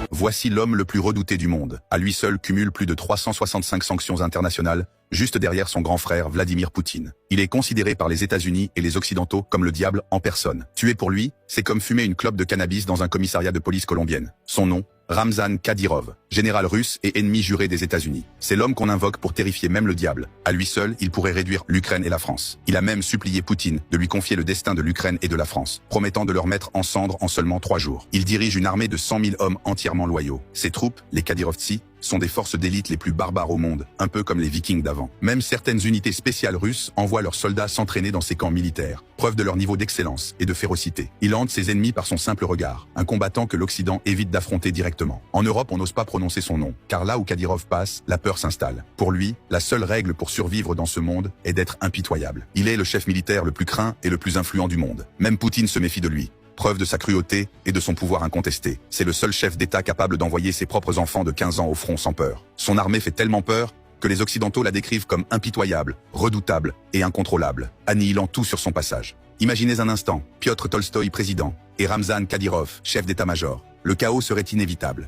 Voici l'homme le plus redouté du monde. À lui seul cumule plus de 365 sanctions internationales, juste derrière son grand frère Vladimir Poutine. Il est considéré par les États-Unis et les Occidentaux comme le diable en personne. Tuer pour lui, c'est comme fumer une clope de cannabis dans un commissariat de police colombienne. Son nom, Ramzan Kadyrov, général russe et ennemi juré des États-Unis. C'est l'homme qu'on invoque pour terrifier même le diable. À lui seul, il pourrait réduire l'Ukraine et la France. Il a même supplié Poutine de lui confier le destin de l'Ukraine et de la France, promettant de leur mettre en cendres en seulement 3 jours. Il dirige une armée de 100 000 hommes entièrement loyaux. Ses troupes, les Kadyrovtsi, sont des forces d'élite les plus barbares au monde, un peu comme les Vikings d'avant. Même certaines unités spéciales russes envoient leurs soldats s'entraîner dans ces camps militaires, preuve de leur niveau d'excellence et de férocité. Il hante ses ennemis par son simple regard, un combattant que l'Occident évite d'affronter directement. En Europe, on n'ose pas prononcer son nom, car là où Kadyrov passe, la peur s'installe. Pour lui, la seule règle pour survivre dans ce monde est d'être impitoyable. Il est le chef militaire le plus craint et le plus influent du monde. Même Poutine se méfie de lui. Preuve de sa cruauté et de son pouvoir incontesté. C'est le seul chef d'État capable d'envoyer ses propres enfants de 15 ans au front sans peur. Son armée fait tellement peur que les Occidentaux la décrivent comme impitoyable, redoutable et incontrôlable, annihilant tout sur son passage. Imaginez un instant, Piotr Tolstoï président et Ramzan Kadyrov, chef d'état-major. Le chaos serait inévitable.